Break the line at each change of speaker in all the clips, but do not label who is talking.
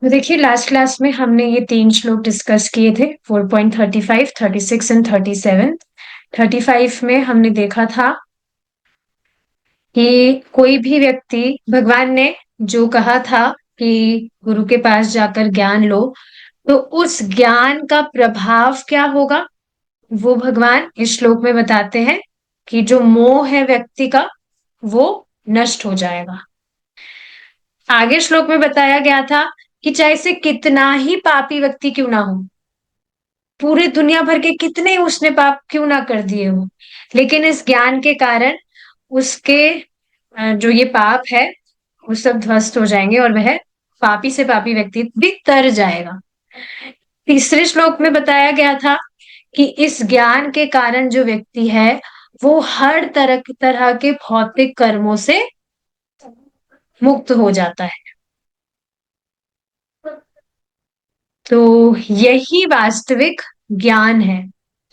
तो देखिए last class में हमने ये तीन श्लोक डिस्कस किए थे 4.35, 36 एंड 37। 35 में हमने देखा था कि कोई भी व्यक्ति, भगवान ने जो कहा था कि गुरु के पास जाकर ज्ञान लो, तो उस ज्ञान का प्रभाव क्या होगा वो भगवान इस श्लोक में बताते हैं कि जो मोह है व्यक्ति का वो नष्ट हो जाएगा। आगे श्लोक में बताया गया था कि चाहे से कितना ही पापी व्यक्ति क्यों ना हो, पूरे दुनिया भर के कितने ही उसने पाप क्यों ना कर दिए हो, लेकिन इस ज्ञान के कारण उसके जो ये पाप है वो सब ध्वस्त हो जाएंगे और वह पापी से पापी व्यक्ति भी तर जाएगा। तीसरे श्लोक में बताया गया था कि इस ज्ञान के कारण जो व्यक्ति है वो हर तरह तरह के भौतिक कर्मों से मुक्त हो जाता है। तो यही वास्तविक ज्ञान है।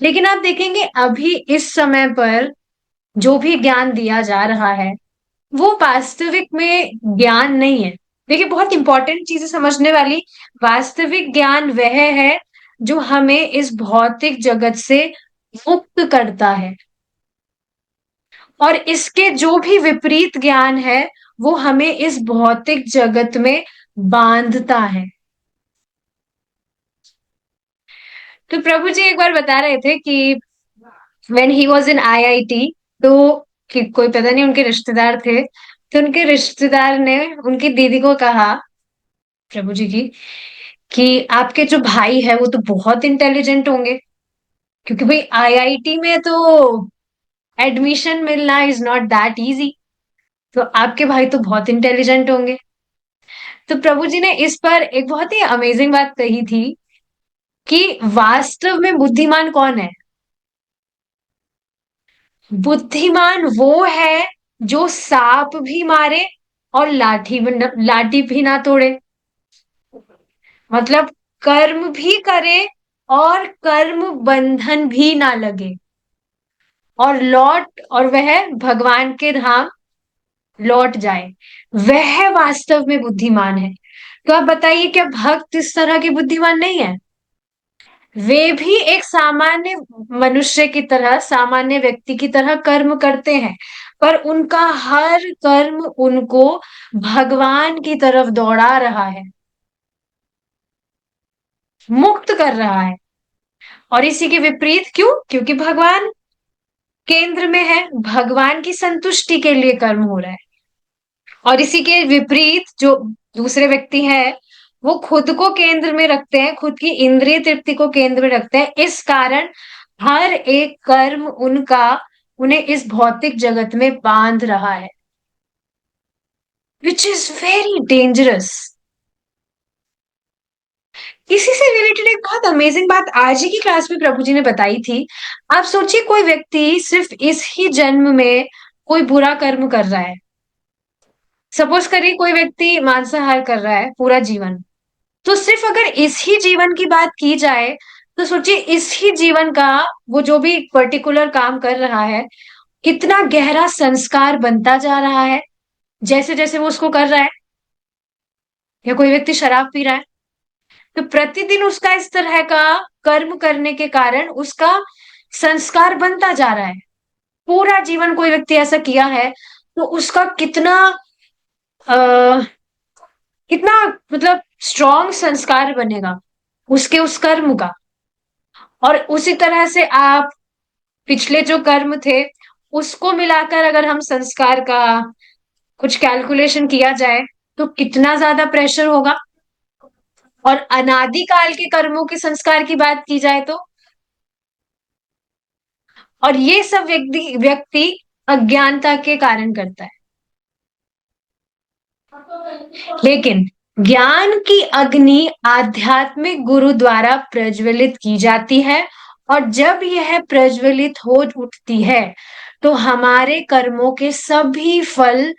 लेकिन आप देखेंगे अभी इस समय पर जो भी ज्ञान दिया जा रहा है वो वास्तविक में ज्ञान नहीं है। देखिए बहुत इंपॉर्टेंट चीजें समझने वाली, वास्तविक ज्ञान वह है जो हमें इस भौतिक जगत से मुक्त करता है, और इसके जो भी विपरीत ज्ञान है वो हमें इस भौतिक जगत में बांधता है। तो प्रभु जी एक बार बता रहे थे कि when he was in IIT, तो कि कोई पता नहीं उनके रिश्तेदार थे, तो उनके रिश्तेदार ने उनकी दीदी को कहा, प्रभु जी की, कि आपके जो भाई है वो तो बहुत इंटेलिजेंट होंगे, क्योंकि भाई आईआईटी में तो एडमिशन मिलना इज नॉट दैट इजी, तो आपके भाई तो बहुत इंटेलिजेंट होंगे। तो प्रभु जी ने इस पर एक बहुत ही अमेजिंग बात कही थी कि वास्तव में बुद्धिमान कौन है। बुद्धिमान वो है जो सांप भी मारे और लाठी भी ना तोड़े, मतलब कर्म भी करे और कर्म बंधन भी ना लगे, और वह भगवान के धाम लौट जाए, वह वास्तव में बुद्धिमान है। तो आप बताइए क्या भक्त इस तरह के बुद्धिमान नहीं है? वे भी एक सामान्य मनुष्य की तरह, सामान्य व्यक्ति की तरह कर्म करते हैं, पर उनका हर कर्म उनको भगवान की तरफ दौड़ा रहा है, मुक्त कर रहा है। और इसी के विपरीत क्यों? क्योंकि भगवान केंद्र में है, भगवान की संतुष्टि के लिए कर्म हो रहा है। और इसी के विपरीत जो दूसरे व्यक्ति हैं वो खुद को केंद्र में रखते हैं, खुद की इंद्रिय तृप्ति को केंद्र में रखते हैं, इस कारण हर एक कर्म उनका उन्हें इस भौतिक जगत में बांध रहा है, विच इज वेरी डेंजरस। इसी से रिलेटेड एक बहुत अमेजिंग बात आज ही की क्लास में प्रभु जी ने बताई थी। आप सोचिए कोई व्यक्ति सिर्फ इस ही जन्म में कोई बुरा कर्म कर रहा है, सपोज करिए कोई व्यक्ति मांसाहार कर रहा है पूरा जीवन, तो सिर्फ अगर इस ही जीवन की बात की जाए तो सोचिए इस ही जीवन का वो जो भी पर्टिकुलर काम कर रहा है कितना गहरा संस्कार बनता जा रहा है जैसे जैसे वो उसको कर रहा है। या कोई व्यक्ति शराब पी रहा है, तो प्रतिदिन उसका इस तरह का कर्म करने के कारण उसका संस्कार बनता जा रहा है। पूरा जीवन कोई व्यक्ति ऐसा किया है तो उसका कितना आ, कितना मतलब स्ट्रॉन्ग संस्कार बनेगा उसके उस कर्म का। और उसी तरह से आप पिछले जो कर्म थे उसको मिलाकर अगर हम संस्कार का कुछ कैलकुलेशन किया जाए तो कितना ज्यादा प्रेशर होगा। और अनादि काल के कर्मों के संस्कार की बात की जाए तो, और ये सब व्यक्ति व्यक्ति अज्ञानता के कारण करता है। लेकिन ज्ञान की अग्नि आध्यात्मिक गुरु द्वारा प्रज्वलित की जाती है, और जब यह प्रज्वलित हो उठती है तो हमारे कर्मों के सभी फल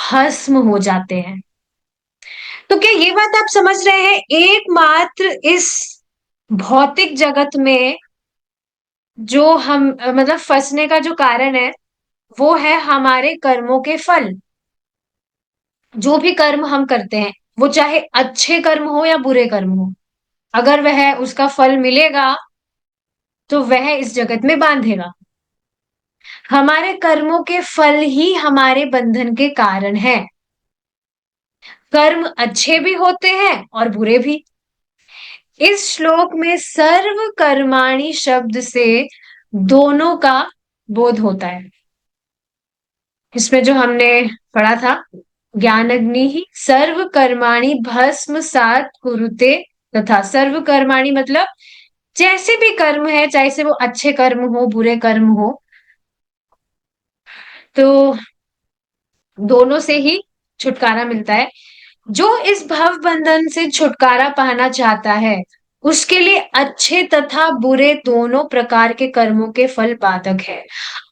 भस्म हो जाते हैं। तो क्या ये बात आप समझ रहे हैं, एकमात्र इस भौतिक जगत में जो हम मतलब फंसने का जो कारण है वो है हमारे कर्मों के फल। जो भी कर्म हम करते हैं वो चाहे अच्छे कर्म हो या बुरे कर्म हो, अगर वह उसका फल मिलेगा तो वह इस जगत में बांधेगा। हमारे कर्मों के फल ही हमारे बंधन के कारण है। कर्म अच्छे भी होते हैं और बुरे भी। इस श्लोक में सर्व कर्माणि शब्द से दोनों का बोध होता है। इसमें जो हमने पढ़ा था, ज्ञान अग्नि ही सर्व कर्माणि भस्म सात कुरुते, तथा सर्व कर्माणि मतलब जैसे भी कर्म है, चाहे से वो अच्छे कर्म हो बुरे कर्म हो, तो दोनों से ही छुटकारा मिलता है। जो इस भव बंधन से छुटकारा पाना चाहता है, उसके लिए अच्छे तथा बुरे दोनों प्रकार के कर्मों के फल बाधक है।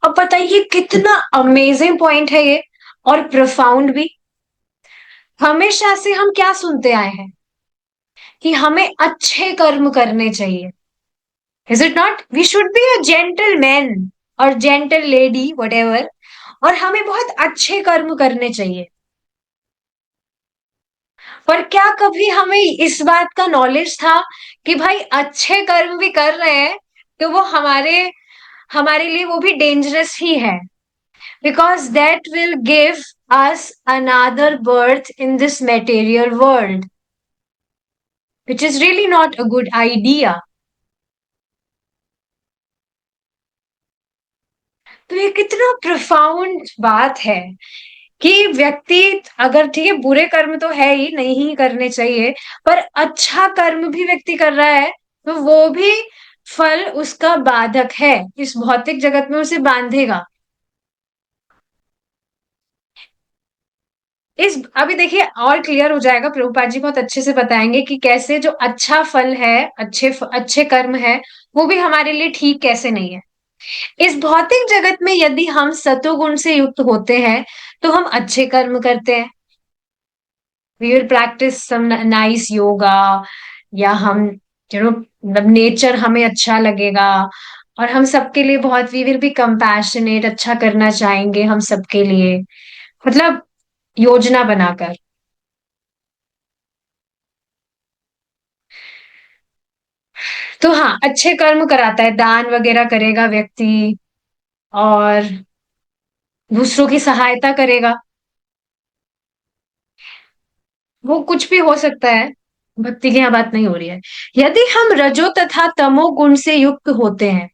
अब बताइए कितना अमेजिंग पॉइंट है ये, और प्रोफाउंड भी। हमेशा से हम क्या सुनते आए हैं कि हमें अच्छे कर्म करने चाहिए। Is it not, we should be a gentle man और जेंटल लेडी वट एवर, और हमें बहुत अच्छे कर्म करने चाहिए। पर क्या कभी हमें इस बात का नॉलेज था कि भाई अच्छे कर्म भी कर रहे हैं तो वो हमारे हमारे लिए वो भी डेंजरस ही है, because that will give us another birth in this material world, which is really not a good idea. तो ये कितना प्रोफाउंड बात है कि व्यक्ति, अगर ठीक है बुरे कर्म तो है ही नहीं ही करने चाहिए, पर अच्छा कर्म भी व्यक्ति कर रहा है तो वो भी फल उसका बाधक है, इस भौतिक जगत में उसे बांधेगा। इस अभी देखिए और क्लियर हो जाएगा, प्रभुपाद जी बहुत अच्छे से बताएंगे कि कैसे जो अच्छा फल है, अच्छे कर्म है, वो भी हमारे लिए ठीक कैसे नहीं है। इस भौतिक जगत में यदि हम सतोगुण से युक्त होते हैं तो हम अच्छे कर्म करते हैं। We will practise some nice yoga, या हम मतलब नेचर हमें अच्छा लगेगा, और हम सबके लिए बहुत, वी विल बी कंपैशनेट, अच्छा करना चाहेंगे हम सबके लिए, मतलब योजना बनाकर। तो हाँ, अच्छे कर्म कराता है, दान वगैरह करेगा व्यक्ति, और दूसरों की सहायता करेगा। वो कुछ भी हो सकता है, भक्ति की यहाँ बात नहीं हो रही है। यदि हम रजो तथा तमो गुण से युक्त होते हैं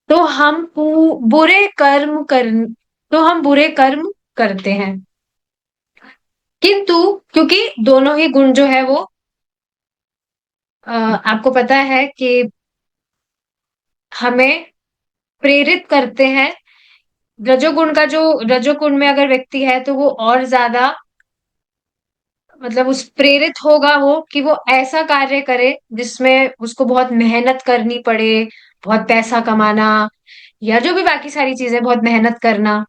तो बुरे कर्म कर तो हम बुरे कर्म करते हैं। किंतु क्योंकि दोनों ही गुण जो है वो आपको पता है कि हमें प्रेरित करते हैं। रजोगुण में अगर व्यक्ति है तो वो और ज्यादा, मतलब उस प्रेरित होगा वो कि वो ऐसा कार्य करे जिसमें उसको बहुत मेहनत करनी पड़े, बहुत पैसा कमाना, या जो भी बाकी सारी चीजें, बहुत मेहनत करना।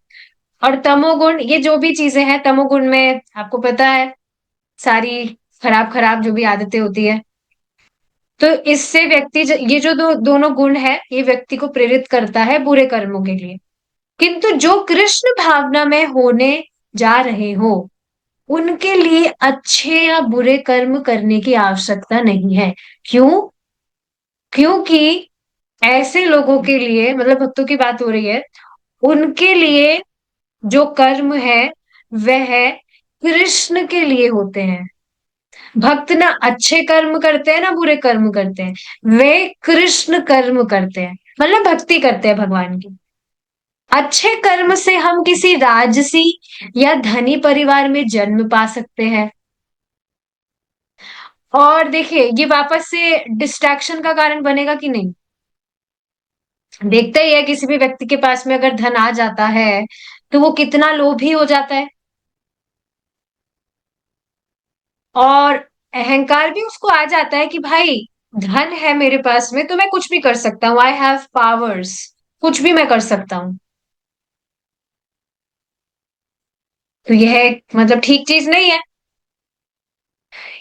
और तमोगुण, ये जो भी चीजें हैं तमोगुण में, आपको पता है सारी खराब खराब जो भी आदतें होती है, तो इससे ये जो दोनों गुण है, ये व्यक्ति को प्रेरित करता है बुरे कर्मों के लिए। किंतु जो कृष्ण भावना में होने जा रहे हो, उनके लिए अच्छे या बुरे कर्म करने की आवश्यकता नहीं है। क्यों? क्योंकि ऐसे लोगों के लिए, मतलब भक्तों की बात हो रही है, उनके लिए जो कर्म है वह कृष्ण के लिए होते हैं। भक्त ना अच्छे कर्म करते हैं ना बुरे कर्म करते हैं, वे कृष्ण कर्म करते हैं, मतलब भक्ति करते हैं भगवान की। अच्छे कर्म से हम किसी राजसी या धनी परिवार में जन्म पा सकते हैं। और देखिए ये वापस से डिस्ट्रैक्शन का कारण बनेगा कि नहीं। देखते ही है किसी भी व्यक्ति के पास में अगर धन आ जाता है तो वो कितना लोभी हो जाता है, और अहंकार भी उसको आ जाता है कि भाई धन है मेरे पास में तो मैं कुछ भी कर सकता हूँ, आई हैव पावर्स, कुछ भी मैं कर सकता हूँ। तो यह मतलब ठीक चीज नहीं है।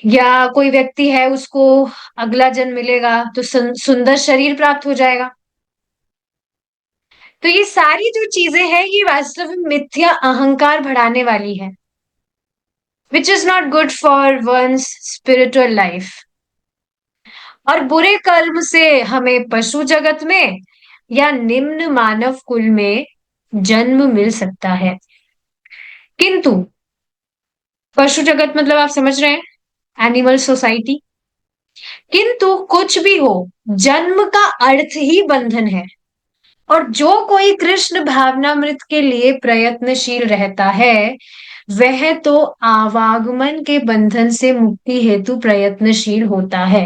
या कोई व्यक्ति है, उसको अगला जन्म मिलेगा तो सुंदर शरीर प्राप्त हो जाएगा। तो ये सारी जो चीजें हैं ये वास्तव में मिथ्या अहंकार बढ़ाने वाली है। Which is not good for one's spiritual life. और बुरे कर्म से हमें पशु जगत में या निम्न मानव कुल में जन्म मिल सकता है। किंतु पशु जगत मतलब आप समझ रहे हैं, एनिमल सोसाइटी। किंतु कुछ भी हो, जन्म का अर्थ ही बंधन है। और जो कोई कृष्ण भावनामृत के लिए प्रयत्नशील रहता है, वह तो आवागमन के बंधन से मुक्ति हेतु प्रयत्नशील होता है।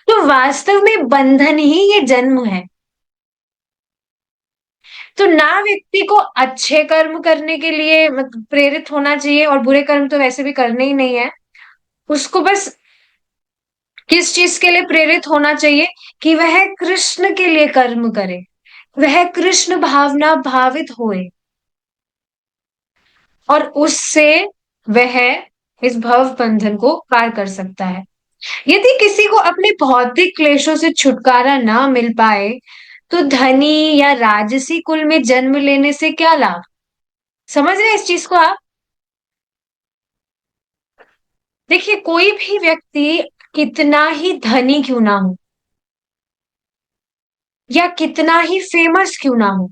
तो वास्तव में बंधन ही ये जन्म है। तो ना व्यक्ति को अच्छे कर्म करने के लिए मतलब प्रेरित होना चाहिए, और बुरे कर्म तो वैसे भी करने ही नहीं है। उसको बस किस चीज के लिए प्रेरित होना चाहिए कि वह कृष्ण के लिए कर्म करे, वह कृष्ण भावना भावित होए, और उससे वह इस भव बंधन को पार कर सकता है। यदि किसी को अपने भौतिक क्लेशों से छुटकारा ना मिल पाए, तो धनी या राजसी कुल में जन्म लेने से क्या लाभ। समझ रहे हैं इस चीज को आप। देखिए, कोई भी व्यक्ति कितना ही धनी क्यों ना हो या कितना ही फेमस क्यों ना हो,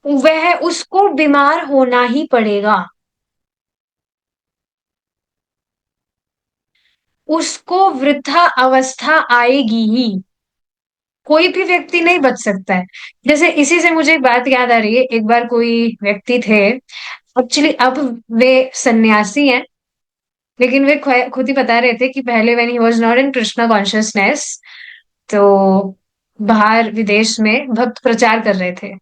वह उसको बीमार होना ही पड़ेगा। उसको वृद्धा अवस्था आएगी ही। कोई भी व्यक्ति नहीं बच सकता है। जैसे इसी से मुझे एक बात याद आ रही है। एक बार कोई व्यक्ति थे, एक्चुअली अब वे सन्यासी हैं, लेकिन वे खुद ही बता रहे थे कि पहले when he was not in Krishna consciousness, तो बाहर विदेश में भक्त प्रचार कर रहे थे।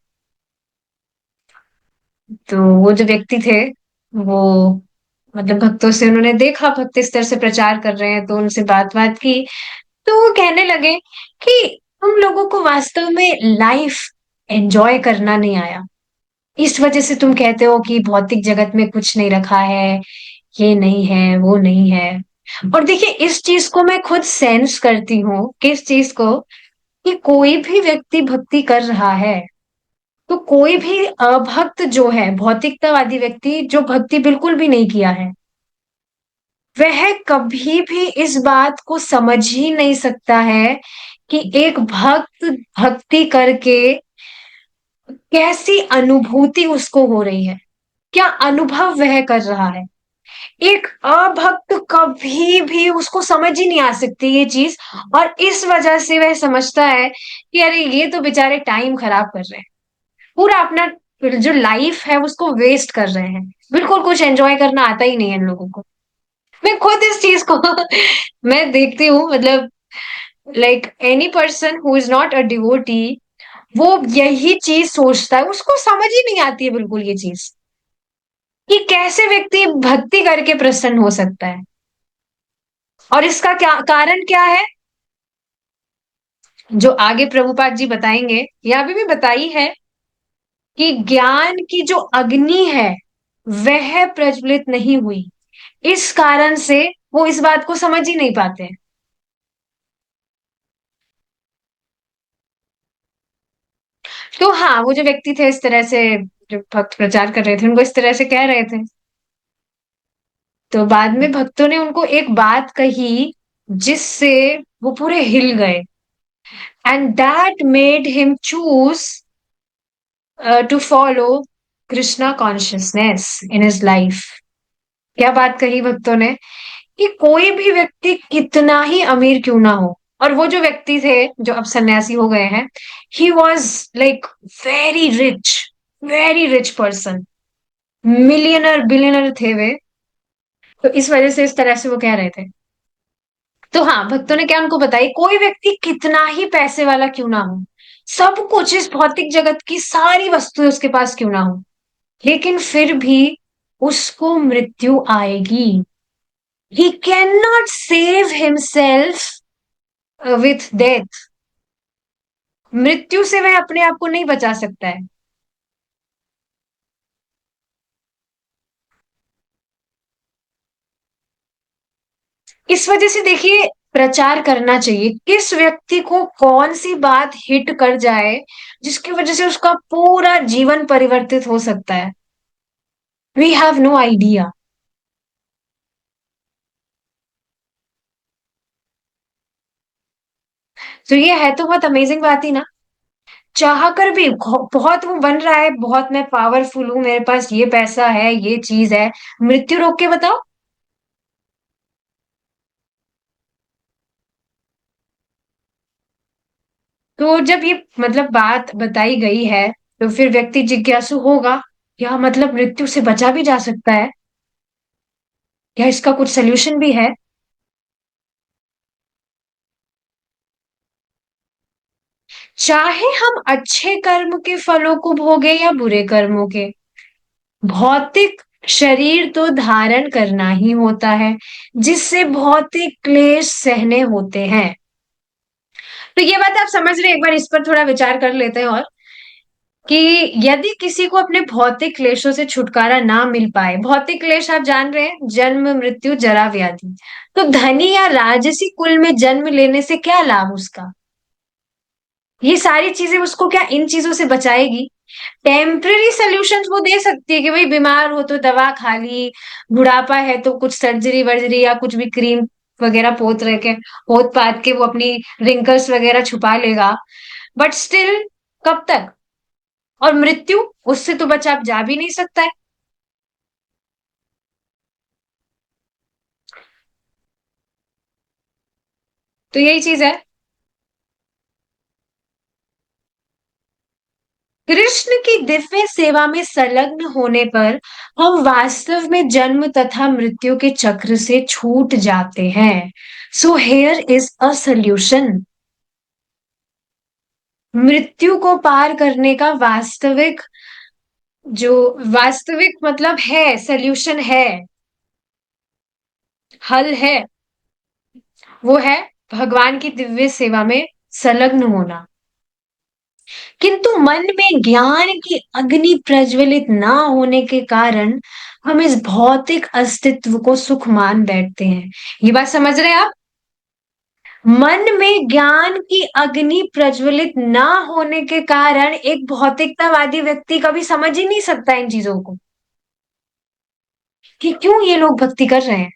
तो वो जो व्यक्ति थे, वो मतलब भक्तों से उन्होंने देखा भक्त इस तरह से प्रचार कर रहे हैं, तो उनसे बात बात की। तो वो कहने लगे कि तुम लोगों को वास्तव में लाइफ एंजॉय करना नहीं आया, इस वजह से तुम कहते हो कि भौतिक जगत में कुछ नहीं रखा है, ये नहीं है, वो नहीं है। और देखिए, इस चीज को मैं खुद सेंस करती हूँ। किस चीज को? कि कोई भी व्यक्ति भक्ति कर रहा है, तो कोई भी अभक्त जो है, भौतिकतावादी व्यक्ति जो भक्ति बिल्कुल भी नहीं किया है, वह कभी भी इस बात को समझ ही नहीं सकता है कि एक भक्त भक्ति करके कैसी अनुभूति उसको हो रही है, क्या अनुभव वह कर रहा है। एक अभक्त कभी भी उसको समझ ही नहीं आ सकती ये चीज। और इस वजह से वह समझता है कि अरे ये तो बेचारे टाइम खराब कर रहे हैं, पूरा अपना जो लाइफ है उसको वेस्ट कर रहे हैं, बिल्कुल कुछ एंजॉय करना आता ही नहीं है इन लोगों को। मैं खुद इस चीज को मैं देखती हूँ, मतलब like any person who is not a devotee, वो यही चीज सोचता है, उसको समझ ही नहीं आती है बिल्कुल ये चीज, कि कैसे व्यक्ति भक्ति करके प्रसन्न हो सकता है। और इसका क्या कारण क्या है, जो आगे प्रभुपाद जी बताएंगे, या अभी भी बताई है, कि ज्ञान की जो अग्नि है वह प्रज्वलित नहीं हुई, इस कारण से वो इस बात को समझ ही नहीं पाते। तो हाँ, वो जो व्यक्ति थे इस तरह से, जो भक्त प्रचार कर रहे थे, उनको इस तरह से कह रहे थे। तो बाद में भक्तों ने उनको एक बात कही, जिससे वो पूरे हिल गए, and that made him choose to follow Krishna consciousness in his life. क्या बात कही भक्तों ने, कि कोई भी व्यक्ति कितना ही अमीर क्यों ना हो, और वो जो व्यक्ति थे जो अब सन्यासी हो गए हैं, he was like very rich person, millionaire billionaire थे वे। तो इस वजह से इस तरह से वो कह रहे थे। तो हाँ, भक्तों ने क्या उनको बताई, कोई व्यक्ति कितना ही पैसे वाला क्यों ना हो, सब कुछ इस भौतिक जगत की सारी वस्तुएं उसके पास क्यों ना हो, लेकिन फिर भी उसको मृत्यु आएगी। He can not save himself with death. मृत्यु से वह अपने आप को नहीं बचा सकता है। इस वजह से देखिए, प्रचार करना चाहिए, किस व्यक्ति को कौन सी बात हिट कर जाए जिसकी वजह से उसका पूरा जीवन परिवर्तित हो सकता है। We have no idea. तो ये है तो बहुत अमेजिंग बात ही ना। चाह कर भी बहुत वो बन रहा है, बहुत मैं पावरफुल हूँ, मेरे पास ये पैसा है, ये चीज है, मृत्यु रोक के बताओ। तो जब ये मतलब बात बताई गई है, तो फिर व्यक्ति जिज्ञासु होगा, या मतलब मृत्यु से बचा भी जा सकता है, या इसका कुछ सोल्यूशन भी है। चाहे हम अच्छे कर्म के फलों को भोगे या बुरे कर्मों के, भौतिक शरीर तो धारण करना ही होता है, जिससे भौतिक क्लेश सहने होते हैं। तो ये बात आप समझ रहे हैं? एक बार इस पर थोड़ा विचार कर लेते हैं, और कि यदि किसी को अपने भौतिक क्लेशों से छुटकारा ना मिल पाए, भौतिक क्लेश आप जान रहे हैं, जन्म मृत्यु जरा व्याधि, तो धनी या राजसी कुल में जन्म लेने से क्या लाभ उसका? ये सारी चीजें उसको क्या इन चीजों से बचाएगी? टेम्पररी सोल्यूशंस वो दे सकती है कि भाई बीमार हो तो दवा खा ली, बुढ़ापा है तो कुछ सर्जरी वर्जरी या कुछ भी क्रीम वगैरह पोत पात के वो अपनी रिंकल्स वगैरह छुपा लेगा। बट स्टिल, कब तक? और मृत्यु, उससे तो बचा जा भी नहीं सकता है। तो यही चीज है। कृष्ण की दिव्य सेवा में संलग्न होने पर हम वास्तव में जन्म तथा मृत्यु के चक्र से छूट जाते हैं। So here is a solution. मृत्यु को पार करने का जो वास्तविक मतलब है, सोल्यूशन है, हल है, वो है भगवान की दिव्य सेवा में संलग्न होना। किंतु मन में ज्ञान की अग्नि प्रज्वलित ना होने के कारण हम इस भौतिक अस्तित्व को सुख मान बैठते हैं। ये बात समझ रहे हैं आप? मन में ज्ञान की अग्नि प्रज्वलित ना होने के कारण एक भौतिकतावादी व्यक्ति कभी समझ ही नहीं सकता इन चीजों को, कि क्यों ये लोग भक्ति कर रहे हैं।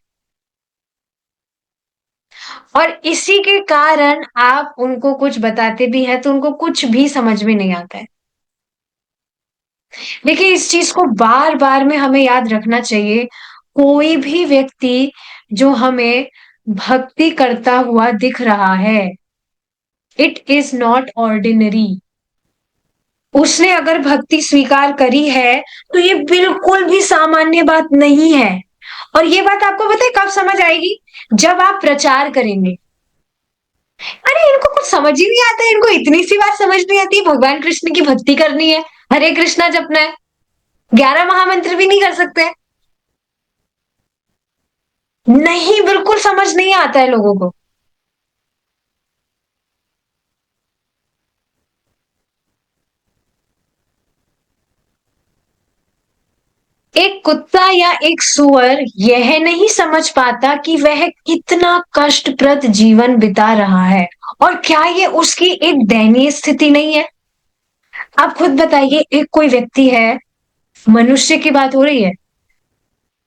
और इसी के कारण आप उनको कुछ बताते भी हैं तो उनको कुछ भी समझ में नहीं आता है। देखिए, इस चीज को बार बार में हमें याद रखना चाहिए। कोई भी व्यक्ति जो हमें भक्ति करता हुआ दिख रहा है, इट इज नॉट ऑर्डिनरी। उसने अगर भक्ति स्वीकार करी है, तो ये बिल्कुल भी सामान्य बात नहीं है। और ये बात आपको पता है कब समझ आएगी? जब आप प्रचार करेंगे। अरे इनको कुछ समझ ही नहीं आता है, इनको इतनी सी बात समझ नहीं आती, भगवान कृष्ण की भक्ति करनी है, हरे कृष्णा जपना है, 11 महामंत्र भी नहीं कर सकते। नहीं, बिल्कुल समझ नहीं आता है लोगों को। एक कुत्ता या एक सुअर यह नहीं समझ पाता कि वह कितना कष्टप्रद जीवन बिता रहा है, और क्या ये उसकी एक दयनीय स्थिति नहीं है? आप खुद बताइए, एक कोई व्यक्ति है, मनुष्य की बात हो रही है,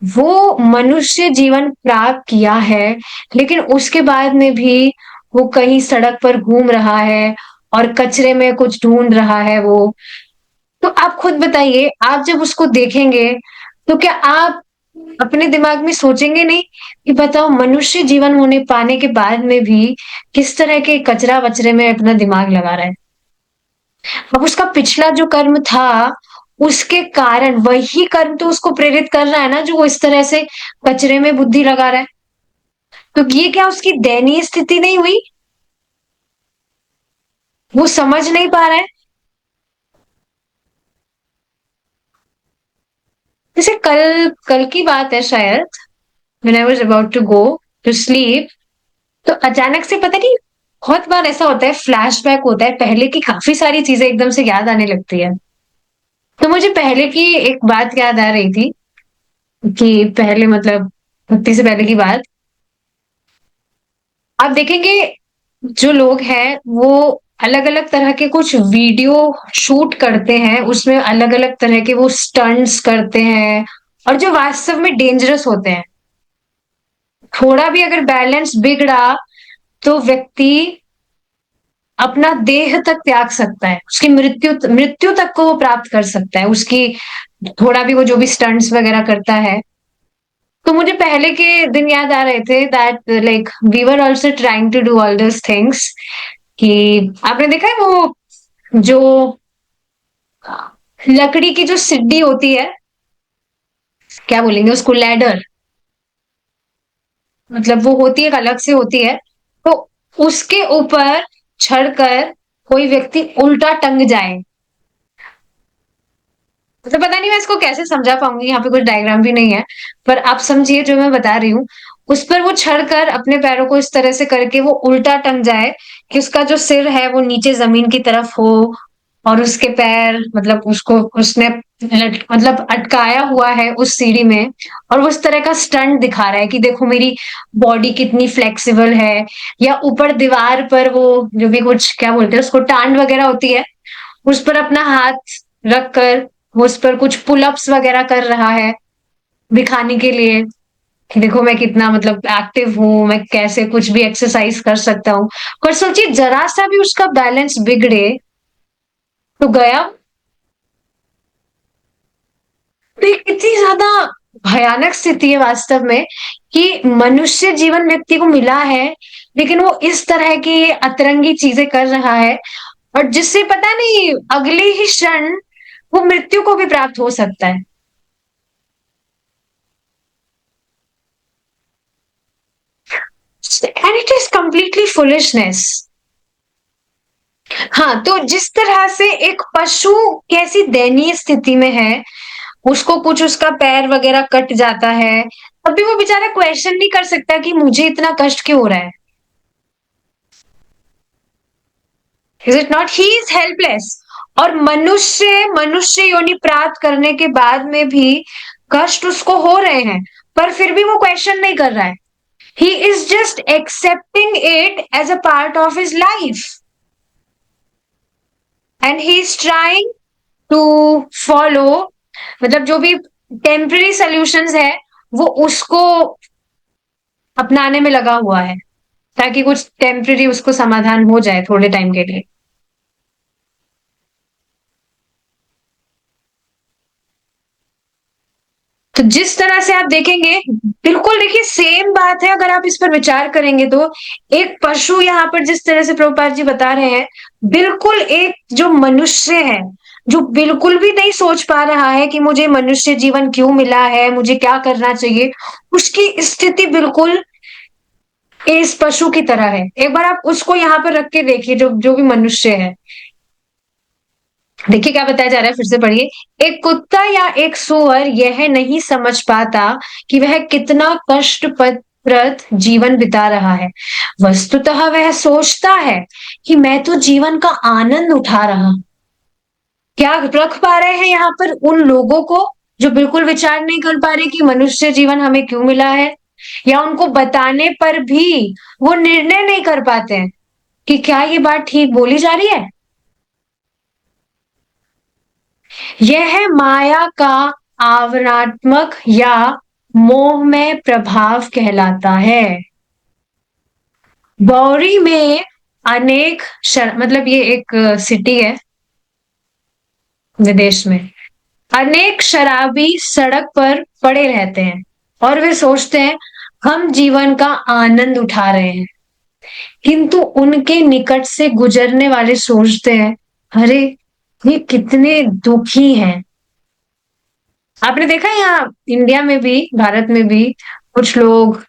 वो मनुष्य जीवन प्राप्त किया है, लेकिन उसके बाद में भी वो कहीं सड़क पर घूम रहा है और कचरे में कुछ ढूंढ रहा है वो। तो आप खुद बताइए, आप जब उसको देखेंगे, तो क्या आप अपने दिमाग में सोचेंगे नहीं कि बताओ मनुष्य जीवन होने पाने के बाद में भी किस तरह के कचरा वचरे में अपना दिमाग लगा रहा है? अब उसका पिछला जो कर्म था, उसके कारण वही कर्म तो उसको प्रेरित कर रहा है ना, जो वो इस तरह से कचरे में बुद्धि लगा रहा है। तो ये क्या उसकी दयनीय स्थिति नहीं हुई? वो समझ नहीं पा रहा है। जैसे कल कल की बात है शायद, when I was about to go to sleep, तो अचानक से पता नहीं, बहुत बार ऐसा होता है, फ्लैशबैक होता है, पहले की काफी सारी चीजें एकदम से याद आने लगती है। तो मुझे पहले की एक बात याद आ रही थी, कि पहले मतलब भक्ति से पहले की बात। आप देखेंगे, जो लोग हैं वो अलग अलग तरह के कुछ वीडियो शूट करते हैं, उसमें अलग अलग तरह के वो स्टंट्स करते हैं, और जो वास्तव में डेंजरस होते हैं। थोड़ा भी अगर बैलेंस बिगड़ा, तो व्यक्ति अपना देह तक त्याग सकता है, उसकी मृत्यु मृत्यु तक को वो प्राप्त कर सकता है, उसकी थोड़ा भी वो जो भी स्टंट्स वगैरह करता है। तो मुझे पहले के दिन याद आ रहे थे that like we were also trying to do all this things. कि आपने देखा है वो जो लकड़ी की जो सिड्डी होती है, क्या बोलेंगे उसको, लैडर, मतलब वो होती है, एक अलग से होती है, तो उसके ऊपर चढ़कर कोई व्यक्ति उल्टा टंग जाए। तो पता नहीं मैं इसको कैसे समझा पाऊंगी, यहाँ पे कुछ डायग्राम भी नहीं है, पर आप समझिए जो मैं बता रही हूँ। उस पर वो चढ़कर अपने पैरों को इस तरह से करके वो उल्टा टंग जाए कि उसका जो सिर है वो नीचे जमीन की तरफ हो, और उसके पैर मतलब उसको उसने मतलब अटकाया हुआ है उस सीढ़ी में, और वो उस तरह का स्टंट दिखा रहा है कि देखो मेरी बॉडी कितनी फ्लेक्सिबल है। या ऊपर दीवार पर वो जो भी कुछ क्या बोलते हैं उसको, टांड वगैरह होती है, उस पर अपना हाथ रखकर वो उस पर कुछ पुलअप्स वगैरह कर रहा है, दिखाने के लिए कि देखो मैं कितना मतलब एक्टिव हूं, मैं कैसे कुछ भी एक्सरसाइज कर सकता हूँ। पर सोचिए जरा सा भी उसका बैलेंस बिगड़े तो गया। तो ये कितनी ज्यादा भयानक स्थिति है वास्तव में, कि मनुष्य जीवन व्यक्ति को मिला है, लेकिन वो इस तरह की अतरंगी चीजें कर रहा है, और जिससे पता नहीं अगले ही क्षण वो मृत्यु को भी प्राप्त हो सकता है। And it is completely foolishness. हाँ, तो जिस तरह से एक पशु कैसी दयनीय स्थिति में है, उसको कुछ उसका पैर वगैरह कट जाता है, तब भी वो बेचारा क्वेश्चन नहीं कर सकता कि मुझे इतना कष्ट क्यों हो रहा है। Is it not, he is helpless. और मनुष्य मनुष्य योनि प्राप्त करने के बाद में भी कष्ट उसको हो रहे हैं, पर फिर भी वो क्वेश्चन नहीं कर रहा है। He is just accepting it as a part of his life, and he is trying to follow, मतलब जो भी टेम्पररी सॉल्यूशंस है वो उसको अपनाने में लगा हुआ है, ताकि कुछ टेम्पररी उसको समाधान हो जाए थोड़े टाइम के लिए। तो जिस तरह से आप देखेंगे, बिल्कुल देखिए सेम बात है, अगर आप इस पर विचार करेंगे तो एक पशु यहाँ पर जिस तरह से प्रभुपाद जी बता रहे हैं, बिल्कुल एक जो मनुष्य है, जो बिल्कुल भी नहीं सोच पा रहा है कि मुझे मनुष्य जीवन क्यों मिला है, मुझे क्या करना चाहिए, उसकी स्थिति बिल्कुल इस पशु की तरह है। एक बार आप उसको यहाँ पर रख के देखिए, जो जो भी मनुष्य है। देखिए क्या बताया जा रहा है, फिर से पढ़िए। एक कुत्ता या एक सुअर यह नहीं समझ पाता कि वह कितना कष्टप्रद जीवन बिता रहा है। वस्तुतः वह सोचता है कि मैं तो जीवन का आनंद उठा रहा हूं। क्या रख पा रहे हैं यहाँ पर उन लोगों को जो बिल्कुल विचार नहीं कर पा रहे कि मनुष्य जीवन हमें क्यों मिला है, या उनको बताने पर भी वो निर्णय नहीं कर पाते हैं कि क्या ये बात ठीक बोली जा रही है। यह माया का आवरणात्मक या मोहमय प्रभाव कहलाता है। बौरी में अनेक मतलब ये एक सिटी है विदेश में, अनेक शराबी सड़क पर पड़े रहते हैं और वे सोचते हैं हम जीवन का आनंद उठा रहे हैं, किंतु उनके निकट से गुजरने वाले सोचते हैं अरे ये कितने दुखी हैं। आपने देखा है यहाँ इंडिया में भी, भारत में भी कुछ लोग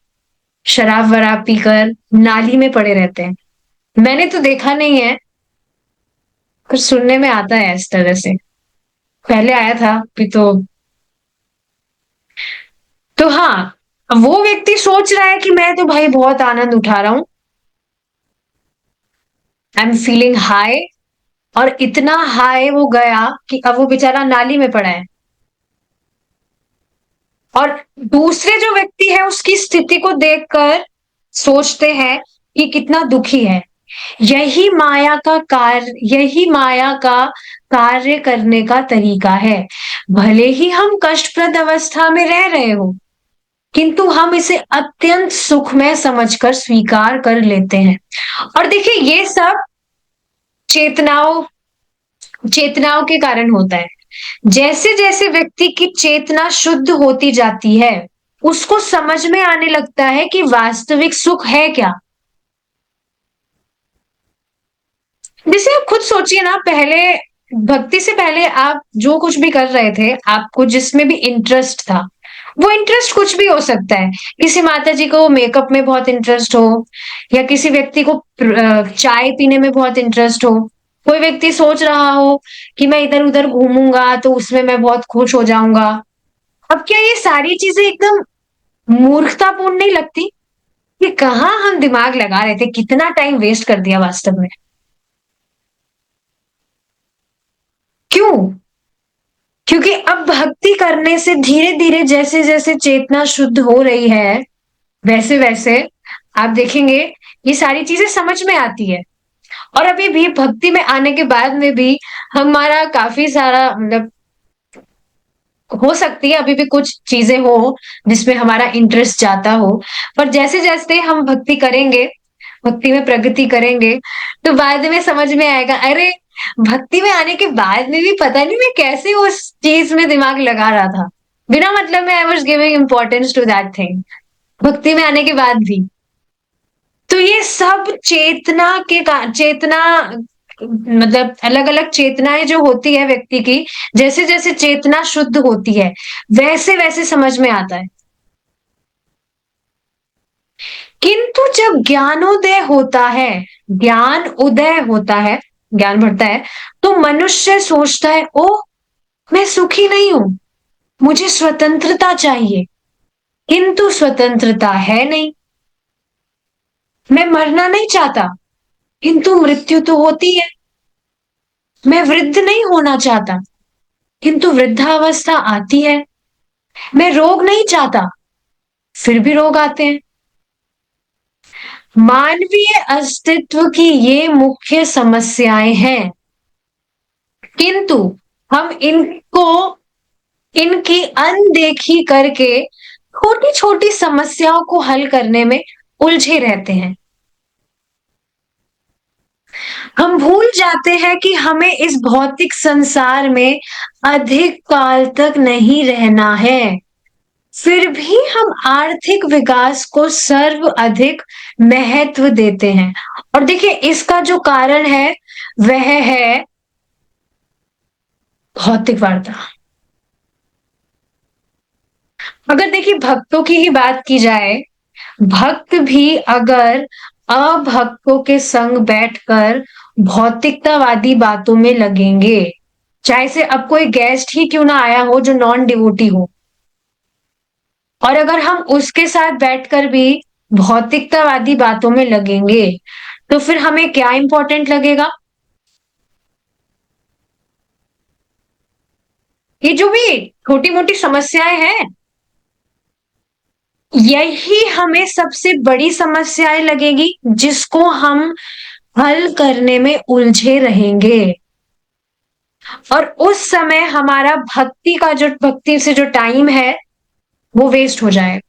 शराब वराब पीकर नाली में पड़े रहते हैं। मैंने तो देखा नहीं है, पर सुनने में आता है इस तरह से, पहले आया था अभी तो हाँ, वो व्यक्ति सोच रहा है कि मैं तो भाई बहुत आनंद उठा रहा हूं, आई एम फीलिंग हाई, और इतना हाई वो गया कि अब वो बेचारा नाली में पड़ा है। और दूसरे जो व्यक्ति है उसकी स्थिति को देखकर सोचते हैं कि कितना दुखी है। यही माया का कार्य करने का तरीका है। भले ही हम कष्टप्रद अवस्था में रह रहे हो, किंतु हम इसे अत्यंत सुखमय समझकर स्वीकार कर लेते हैं। और देखिए ये सब चेतनाओं चेतनाओं के कारण होता है। जैसे-जैसे व्यक्ति की चेतना शुद्ध होती जाती है, उसको समझ में आने लगता है कि वास्तविक सुख है क्या? जैसे आप खुद सोचिए ना, पहले भक्ति से पहले आप जो कुछ भी कर रहे थे, आपको जिसमें भी इंटरेस्ट था, वो इंटरेस्ट कुछ भी हो सकता है। किसी माताजी को मेकअप में बहुत इंटरेस्ट हो, या किसी व्यक्ति को चाय पीने में बहुत इंटरेस्ट हो। कोई व्यक्ति सोच रहा हो कि मैं इधर-उधर घूमूँगा तो उसमें मैं बहुत खुश हो जाऊँगा। अब क्या ये सारी चीज़ें एकदम मूर्खतापूर्ण नहीं लगती? कि कहाँ हम दिमाग लगा रहे थे, कितना टाइम वेस्ट कर दिया वास्तव में। क्यों? क्योंकि अब भक्ति करने से धीरे-धीरे जैसे-जैसे चेतना शुद्ध हो रही है, वैसे-वैसे आप देखेंगे ये सारी चीज़ें समझ में आती है। और अभी भी भक्ति में आने के बाद में भी हमारा काफ़ी सारा मतलब हो सकती है अभी भी कुछ चीज़ें हो जिसमें हमारा इंटरेस्ट जाता हो। पर जैसे-जैसे हम भक्ति करेंगे, भक्ति में प्रगति करेंगे, तो बाद में समझ में आएगा, अरे! भक्ति में आने के बाद में भी पता नहीं मैं कैसे उस चीज़ में दिमाग लगा रहा था। बिना मतलब में I was giving importance to that thing. भक्ति में आने के बाद भी। तो ये सब चेतना मतलब अलग-अलग चेतनाएँ जो होती है व्यक्ति की, जैसे-जैसे चेतना शुद्ध होती है, वैसे-वैसे समझ में आता है। किंतु जब ज्ञान उदय होता है, ज्ञान बढ़ता है, तो मनुष्य सोचता है, ओह! मैं सुखी नहीं हूँ, मुझे स्वतंत्रता चाहिए। किंतु स्वतंत्रता है नहीं। मैं मरना नहीं चाहता, किंतु मृत्यु तो होती है। मैं वृद्ध नहीं होना चाहता, किंतु वृद्धावस्था आती है। मैं रोग नहीं चाहता, फिर भी रोग आते हैं। मानवीय अस्तित्व की ये मुख्य समस्याएं हैं, किंतु हम इनकी अनदेखी करके छोटी-छोटी समस्याओं को हल करने में उलझे रहते हैं। हम भूल जाते हैं कि हमें इस भौतिक संसार में अधिक काल तक नहीं रहना है। फिर भी हम आर्थिक विकास को सर्व अधिक महत्व देते हैं। और देखिए इसका जो कारण है वह है भौतिकवाद। अगर देखिए भक्तों की ही बात की जाए, भक्त भी अगर अभक्तों के संग बैठकर भौतिकतावादी बातों में लगेंगे, चाहे से अब कोई गेस्ट ही क्यों ना आया हो जो नॉन डिवोटी हो, और अगर हम उसके साथ बैठकर भी भौतिकतावादी बातों में लगेंगे, तो फिर हमें क्या इंपॉर्टेंट लगेगा? ये जो भी छोटी-मोटी समस्याएं हैं, यही हमें सबसे बड़ी समस्याएं लगेगी, जिसको हम हल करने में उलझे रहेंगे। और उस समय हमारा भक्ति से जो टाइम है, वो वेस्ट हो जाए।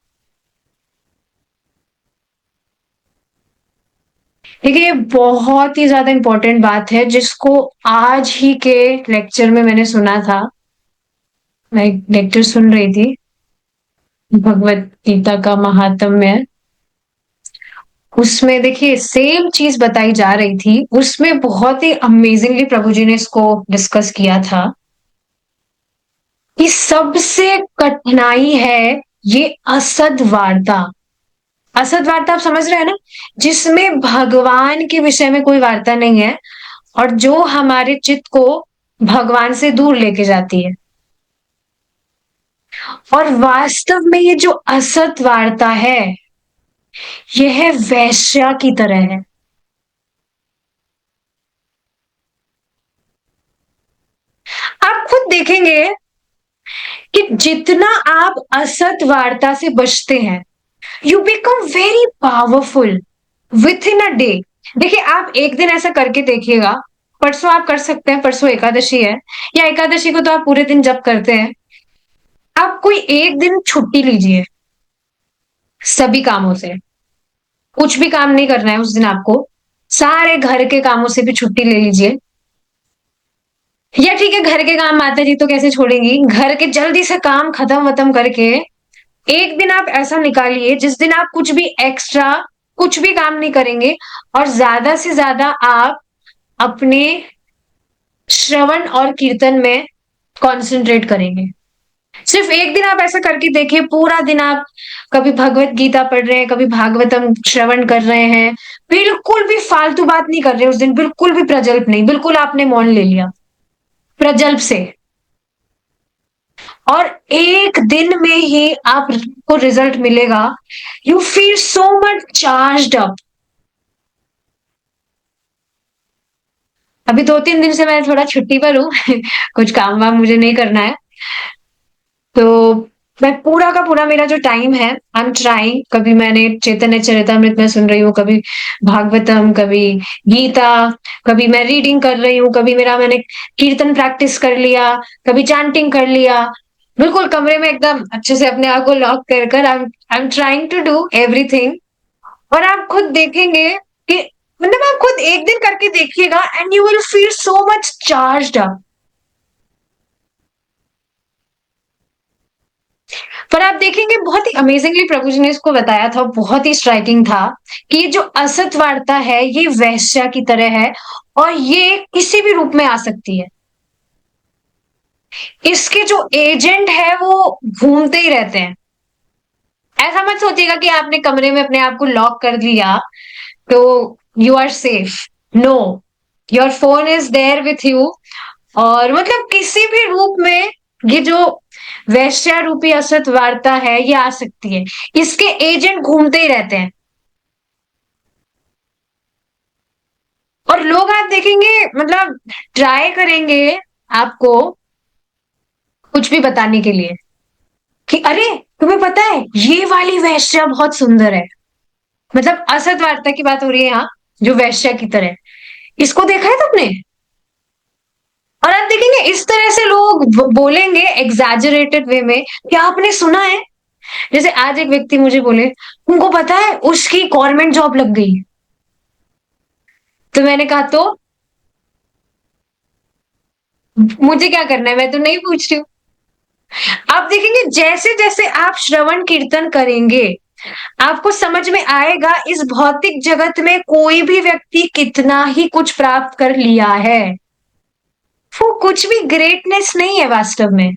देखिए, ये बहुत ही ज़्यादा इम्पोर्टेंट बात है, जिसको आज ही के लेक्चर में मैंने सुना था। मैं एक लेक्चर सुन रही थी, भगवत गीता का महात्म्य। उसमें देखिए सेम चीज़ बताई जा रही थी। उसमें बहुत ही अमेज़िंगली प्रभु जी ने इसको डिस्कस किया था कि सबसे कठिनाई है ये असद वार्ता। असद वार्ता आप समझ रहे हैं ना? जिसमें भगवान के विषय में कोई वार्ता नहीं है, और जो हमारे चित्त को भगवान से दूर लेके जाती है। और वास्तव में ये जो असत वार्ता है, यह वेश्या की तरह है। आप खुद देखेंगे कि जितना आप असत वार्ता से बचते हैं, you become very powerful with in a day. देखिए आप एक दिन ऐसा करके देखिएगा, परसों आप कर सकते हैं, परसों एकादशी है, या एकादशी को तो आप पूरे दिन जप करते हैं। आप कोई एक दिन छुट्टी लीजिए सभी कामों से, कुछ भी काम नहीं करना है उस दिन आपको। सारे घर के कामों से भी छुट्टी ले लीजिए। या ठीक है, घर के काम माता जी तो कैसे छोड़ेंगी, घर के जल्दी से काम खत्म वतम करके एक दिन आप ऐसा निकालिए जिस दिन आप कुछ भी एक्स्ट्रा कुछ भी काम नहीं करेंगे, और ज्यादा से ज्यादा आप अपने श्रवण और कीर्तन में कंसंट्रेट करेंगे। सिर्फ एक दिन आप ऐसा करके देखिए, पूरा दिन आप कभी भगवत गीता पढ़ रहे हैं, कभी भागवतम श्रवण कर रहे हैं, बिल्कुल भी फालतू बात नहीं कर रहे उस दिन, बिल्कुल भी प्रजल्प नहीं, बिल्कुल आपने मौन ले लिया प्रजल्प से, और एक दिन में ही आपको रिजल्ट मिलेगा। You feel so much charged up. अभी 2-3 दिन से मैं थोड़ा छुट्टी पर हूँ कुछ काम वाम मुझे नहीं करना है, तो मैं पूरा का पूरा मेरा जो टाइम है, आई एम ट्राइंग, कभी मैंने चैतन्य चरितमृत में सुन रही हूँ, कभी भागवतम, कभी गीता, कभी मैं रीडिंग कर रही हूँ, कभी मैंने कीर्तन प्रैक्टिस कर लिया, कभी चैंटिंग कर लिया, बिल्कुल कमरे में एकदम अच्छे से अपने आप को लॉक कर कर I am trying to do everything. और आप खुद देखेंगे कि मतलब आप खुद एक दिन करके देखिएगा and you will feel so much charged up. पर आप देखेंगे बहुत ही अमेजिंगली प्रभु जी ने इसको बताया था, बहुत ही स्ट्राइकिंग था कि ये जो असत वार्ता है ये वैश्या की तरह है, और ये किसी भी रूप में आ सकती है। इसके जो एजेंट है वो घूमते ही रहते हैं। ऐसा मत सोचिएगा कि आपने कमरे में अपने आप को लॉक कर दिया तो you are safe. No, your phone is there with you, और मतलब किसी भी रूप में ये जो वैश्या रूपी असत वार्ता है ये आ सकती है। इसके एजेंट घूमते ही रहते हैं, और लोग आप देखेंगे मतलब ट्राई करेंगे आपको कुछ भी बताने के लिए कि अरे तुम्हें पता है ये वाली वैश्या बहुत सुंदर है, मतलब असत वार्ता की बात हो रही है यहाँ, जो वैश्या की तरह। इसको देखा है तुमने? और आप देखेंगे इस तरह से लोग बोलेंगे एग्जैजरेटेड वे में, क्या आपने सुना है? जैसे आज एक व्यक्ति मुझे बोले तुमको पता है उसकी गवर्नमेंट जॉब लग गई, तो मैंने कहा तो मुझे क्या करना है, मैं तो नहीं पूछ रही हूँ। आप देखेंगे जैसे जैसे आप श्रवण कीर्तन करेंगे आपको समझ में आएगा इस भौतिक जगत में कोई भी व्यक्ति कितना ही कुछ प्राप्त कर लिया है, वो कुछ भी ग्रेटनेस नहीं है वास्तव में।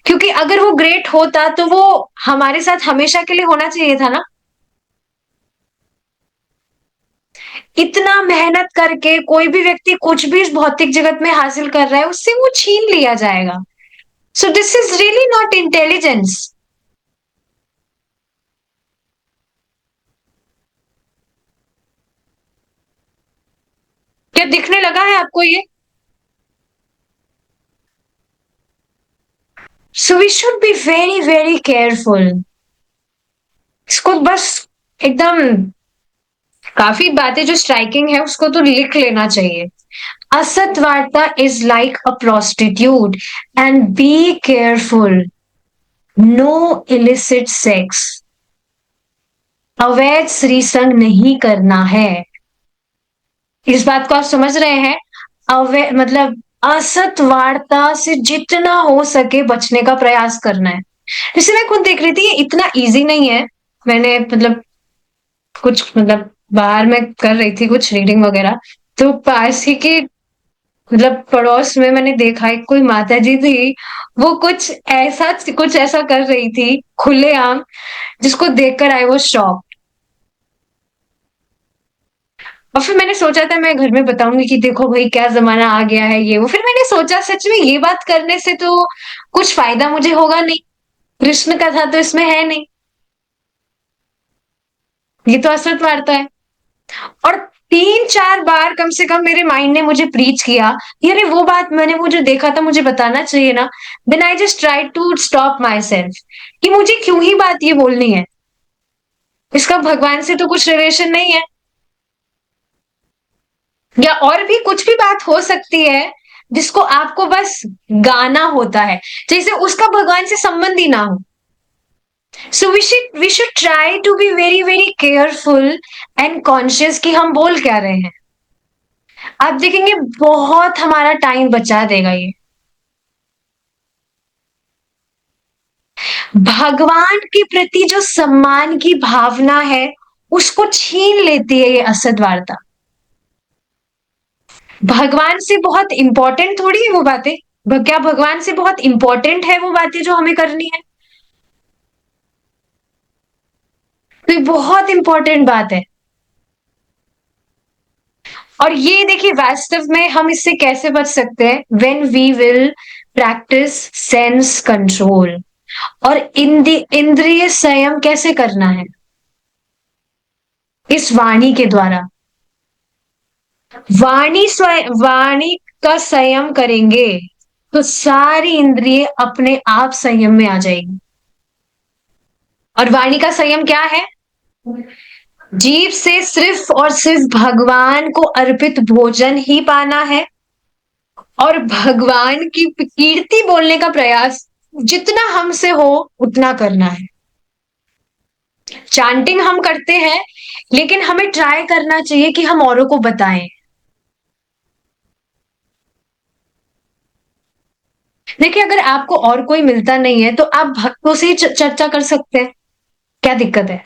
क्योंकि अगर वो ग्रेट होता तो वो हमारे साथ हमेशा के लिए होना चाहिए था ना। इतना मेहनत करके कोई भी व्यक्ति कुछ भी इस भौतिक जगत में हासिल कर रहा है उससे वो छीन लिया जाएगा। So this is really not intelligence. क्या दिखने लगा है आपको ये? So we should be very very careful. इसको बस एकदम काफी बातें जो स्ट्राइकिंग है उसको तो लिख लेना चाहिए। असत वार्ता is like a prostitute and be careful. No illicit sex, अवैध स्त्री संग नहीं करना है। इस बात को आप समझ रहे हैं? अवैध मतलब असत वार्ता से जितना हो सके बचने का प्रयास करना है। जैसे मैं खुद देख रही थी ये इतना इजी नहीं है। मैंने मतलब कुछ मतलब बाहर में कर रही थी कुछ रीडिंग वगैरह, तो पास ही की मतलब पड़ोस में मैंने देखा एक कोई माता जी थी, वो कुछ ऐसा कर रही थी खुलेआम, जिसको देखकर आई वो शॉक। और फिर मैंने सोचा था मैं घर में बताऊंगी कि देखो भाई क्या जमाना आ गया है ये वो, फिर मैंने सोचा सच में ये बात करने से तो कुछ फायदा मुझे होगा नहीं, कृष्ण कथा तो इसमें है नहीं, ये तो असत वार्ता है। और 3-4 बार कम से कम मेरे माइंड ने मुझे प्रीच किया कि अरे वो बात मैंने वो जो देखा था मुझे बताना चाहिए ना। Then I just try to stop myself कि मुझे क्यों ही बात ये बोलनी है, इसका भगवान से तो कुछ रिलेशन नहीं है, या और भी कुछ भी बात हो सकती है जिसको आपको बस गाना होता है, जैसे उसका भगवान से संबंध ही ना हो। So we should try to be very very careful and conscious कि हम बोल क्या रहे हैं। आप देखेंगे बहुत हमारा टाइम बचा देगा ये। भगवान के प्रति जो सम्मान की भावना है उसको छीन लेती है ये असद वार्ता। भगवान से बहुत इंपॉर्टेंट थोड़ी है वो बातें। क्या भगवान से बहुत इंपॉर्टेंट है वो बातें जो हमें करनी है? तो ये बहुत इंपॉर्टेंट बात है। और ये देखिए वास्तव में हम इससे कैसे बच सकते हैं, when we will practise sense control. और इंद्रिय संयम कैसे करना है? इस वाणी के द्वारा। वाणी का संयम करेंगे तो सारी इंद्रिय अपने आप संयम में आ जाएगी। और वाणी का संयम क्या है? जीव से सिर्फ और सिर्फ भगवान को अर्पित भोजन ही पाना है और भगवान की कीर्ति बोलने का प्रयास जितना हमसे हो उतना करना है। चांटिंग हम करते हैं लेकिन हमें ट्राई करना चाहिए कि हम औरों को बताएं। देखिए अगर आपको और कोई मिलता नहीं है तो आप भक्तों से ही चर्चा कर सकते हैं। क्या दिक्कत है?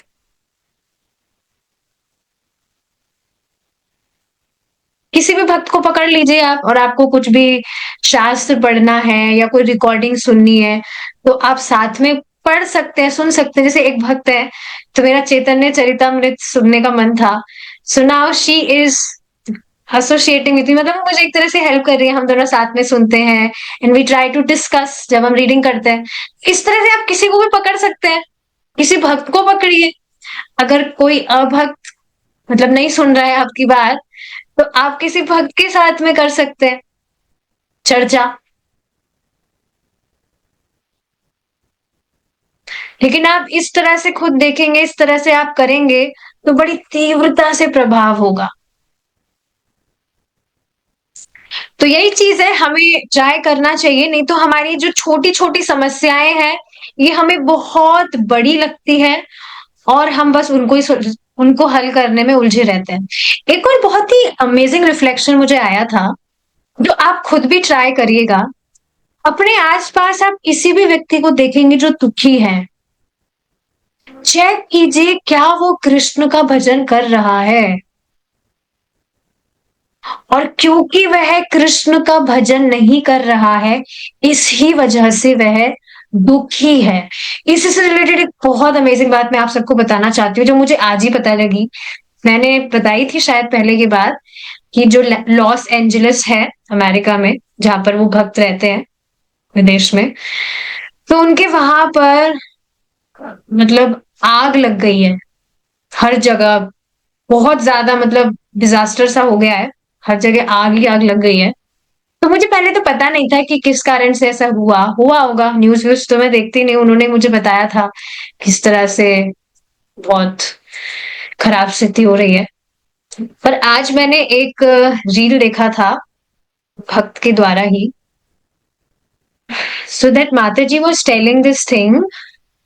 किसी भी भक्त को पकड़ लीजिए आप, और आपको कुछ भी शास्त्र पढ़ना है या कोई रिकॉर्डिंग सुननी है तो आप साथ में पढ़ सकते हैं, सुन सकते हैं। जैसे एक भक्त है, तो मेरा चैतन्य चरितमृत सुनने का मन था, सुनाओ, she is associating with me, मतलब वो मुझे एक तरह से हेल्प कर रही है, हम दोनों साथ में सुनते हैं and we try to discuss जब हम रीडिंग करते हैं। इस तरह से आप किसी को भी पकड़ सकते हैं, किसी भक्त को पकड़िए। अगर कोई अभक्त मतलब नहीं सुन रहा है आपकी बात, तो आप किसी भक्त के साथ में कर सकते हैं चर्चा। लेकिन आप इस तरह से खुद देखेंगे, इस तरह से आप करेंगे तो बड़ी तीव्रता से प्रभाव होगा। तो यही चीज है, हमें ट्राई करना चाहिए, नहीं तो हमारी जो छोटी छोटी समस्याएं हैं ये हमें बहुत बड़ी लगती है और हम बस उनको हल करने में उलझे रहते हैं। एक और बहुत ही अमेजिंग रिफ्लेक्शन मुझे आया था, जो आप खुद भी ट्राई करिएगा। अपने आसपास आप किसी भी व्यक्ति को देखेंगे जो दुखी है, चेक कीजिए क्या वो कृष्ण का भजन कर रहा है। और क्योंकि वह कृष्ण का भजन नहीं कर रहा है, इस ही वजह से वह दुखी है। इसी से रिलेटेड एक बहुत अमेजिंग बात मैं आप सबको बताना चाहती हूँ, जो मुझे आज ही पता लगी। मैंने बताई थी शायद पहले की बात, कि जो लॉस एंजलिस है अमेरिका में, जहां पर वो भक्त रहते हैं विदेश में, तो उनके वहां पर मतलब आग लग गई है हर जगह। बहुत ज्यादा मतलब डिजास्टर सा हो गया है, हर जगह आग ही आग लग गई है। तो मुझे पहले तो पता नहीं था कि किस कारण से ऐसा हुआ हुआ होगा, न्यूज व्यूज तो मैं देखती नहीं, उन्होंने मुझे बताया था किस तरह से बहुत खराब स्थिति हो रही है। पर आज मैंने एक रील देखा था भक्त के द्वारा ही, सो दैट माता जी वॉज टेलिंग दिस थिंग,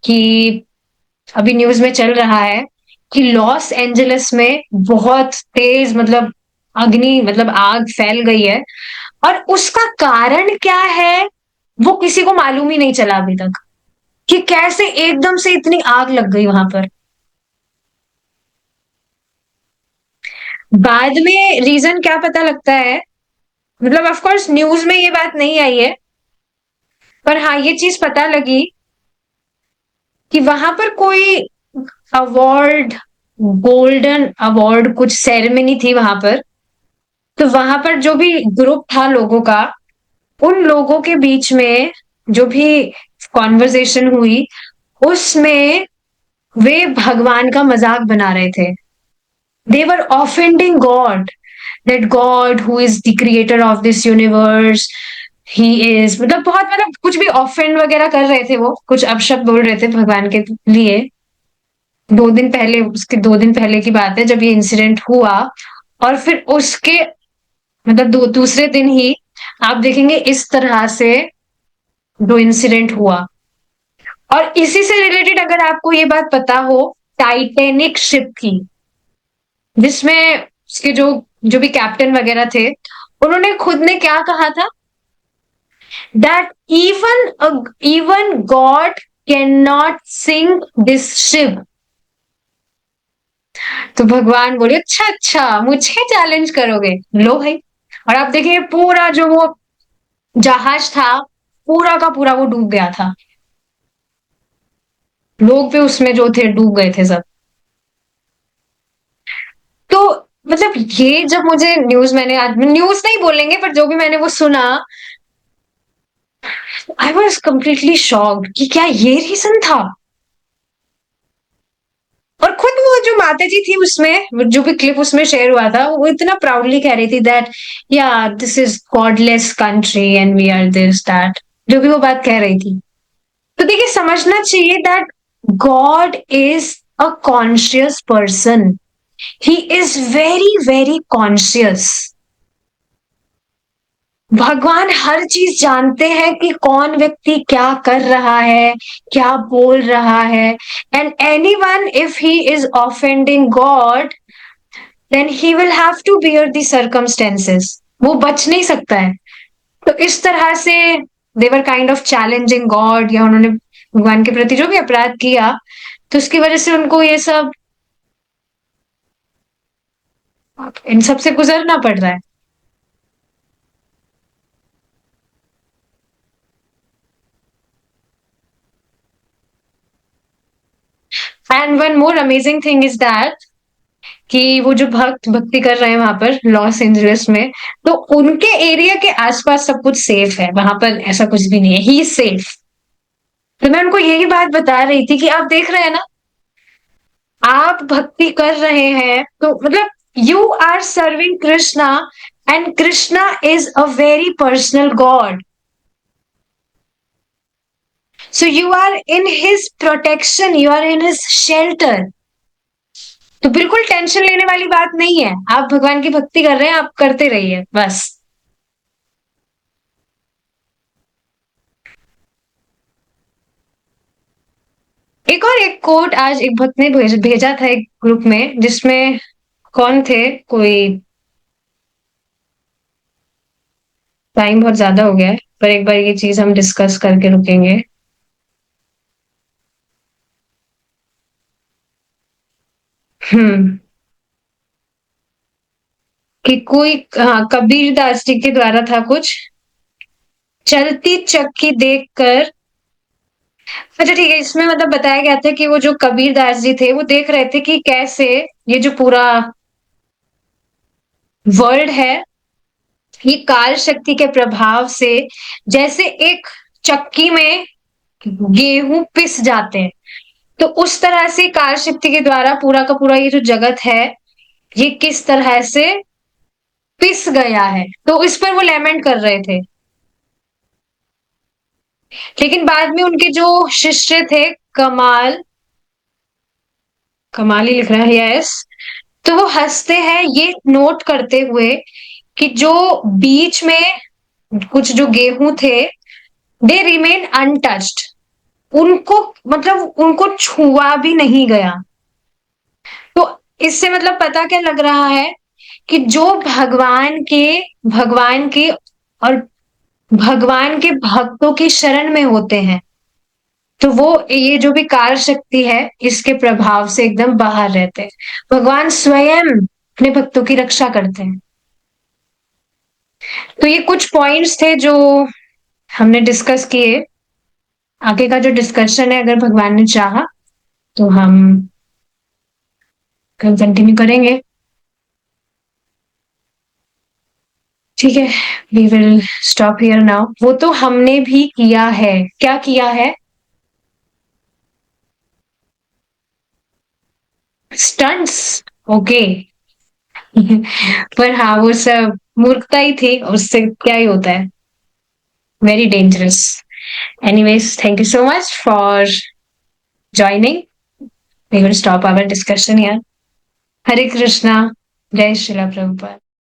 कि अभी न्यूज में चल रहा है कि लॉस एंजलिस में बहुत तेज मतलब अग्नि मतलब आग फैल गई है, और उसका कारण क्या है वो किसी को मालूम ही नहीं चला अभी तक, कि कैसे एकदम से इतनी आग लग गई वहां पर। बाद में रीजन क्या पता लगता है, मतलब ऑफ कोर्स न्यूज में ये बात नहीं आई है, पर हाँ ये चीज पता लगी कि वहां पर कोई अवार्ड, गोल्डन अवार्ड कुछ सेरेमनी थी वहां पर। तो वहां पर जो भी ग्रुप था लोगों का, उन लोगों के बीच में जो भी कॉन्वर्सेशन हुई उसमें वे भगवान का मजाक बना रहे थे। They were offending God, that God who is the creator of this universe, he is, मतलब बहुत मतलब कुछ भी ऑफेंड वगैरह कर रहे थे, वो कुछ अपशब्द बोल रहे थे भगवान के लिए। 2 दिन पहले, उसके 2 दिन पहले की बात है जब ये इंसिडेंट हुआ। और फिर उसके मतलब दूसरे दिन ही आप देखेंगे इस तरह से दो इंसिडेंट हुआ। और इसी से रिलेटेड अगर आपको ये बात पता हो, टाइटैनिक शिप की, जिसमें उसके जो जो भी कैप्टन वगैरह थे, उन्होंने खुद ने क्या कहा था, that even God can not sink this ship. तो भगवान बोले अच्छा अच्छा, मुझे चैलेंज करोगे, लो भाई। और आप देखिए पूरा जो वो जहाज था, पूरा का पूरा वो डूब गया था, लोग भी उसमें जो थे डूब गए थे सब। तो मतलब ये जब मुझे न्यूज, मैंने आज न्यूज नहीं बोलेंगे पर जो भी मैंने वो सुना, आई वॉज कंप्लीटली शॉक्ड कि क्या ये रीजन था। और खुद वो जो माता जी थी उसमें, जो भी क्लिप उसमें शेयर हुआ था, वो इतना प्राउडली कह रही थी दैट या this is godless country and we are this that, जो भी वो बात कह रही थी। तो देखिए समझना चाहिए that God is a conscious person, he is very very conscious. भगवान हर चीज जानते हैं कि कौन व्यक्ति क्या कर रहा है, क्या बोल रहा है। And anyone if he is offending God, then he will have to bear the circumstances, वो बच नहीं सकता है। तो इस तरह से they were kind of challenging God, या उन्होंने भगवान के प्रति जो भी अपराध किया, तो उसकी वजह से उनको ये सब, इन सब से गुजरना पड़ रहा है। And one more amazing thing is that कि वो जो भक्त भक्ति कर रहे हैं वहां पर लॉस एंजलिस में, तो उनके एरिया के आसपास सब कुछ सेफ है, वहां पर ऐसा कुछ भी नहीं है, ही सेफ। तो मैं उनको यही बात बता रही थी कि आप देख रहे हैं ना, आप भक्ति कर रहे हैं तो मतलब you are serving Krishna, and Krishna is a very personal God, so you are in his protection, you are in his shelter. तो बिल्कुल टेंशन लेने वाली बात नहीं है, आप भगवान की भक्ति कर रहे हैं, आप करते रहिए बस। एक और एक कोट आज एक भक्त ने भेजा था एक ग्रुप में, जिसमें कौन थे, कोई, टाइम बहुत ज्यादा हो गया है, पर एक बार ये चीज हम डिस्कस करके रुकेंगे। हम्म। कि कोई, हाँ, कबीर दास जी के द्वारा था कुछ, चलती चक्की देखकर। अच्छा ठीक है, इसमें मतलब बताया गया था कि वो जो कबीर दास जी थे वो देख रहे थे कि कैसे ये जो पूरा वर्ल्ड है, ये काल शक्ति के प्रभाव से, जैसे एक चक्की में गेहूं पिस जाते हैं, तो उस तरह से काल शक्ति के द्वारा पूरा का पूरा ये जो जगत है, ये किस तरह से पिस गया है, तो इस पर वो लेमेंट कर रहे थे। लेकिन बाद में उनके जो शिष्य थे, कमाल, कमाल ही लिख रहा है, यस, तो वो हंसते हैं ये नोट करते हुए कि जो बीच में कुछ जो गेहूं थे, दे रिमेन अनटच्ड, उनको मतलब उनको छुआ भी नहीं गया। तो इससे मतलब पता क्या लग रहा है कि जो भगवान के और भगवान के भक्तों की शरण में होते हैं, तो वो ये जो भी कार शक्ति है इसके प्रभाव से एकदम बाहर रहते हैं। भगवान स्वयं अपने भक्तों की रक्षा करते हैं। तो ये कुछ पॉइंट्स थे जो हमने डिस्कस किए। आगे का जो डिस्कशन है, अगर भगवान ने चाहा तो हम कल कंटिन्यू करेंगे। ठीक है, we will stop here now. वो तो हमने भी किया है, क्या किया है, स्टंट्स, ओके। पर हाँ, वो सब मूर्खता ही थी, उससे क्या ही होता है, very dangerous. Anyways, thank you so much for joining, we will stop our discussion here. Hare Krishna, जय श्रीला प्रभुपाद।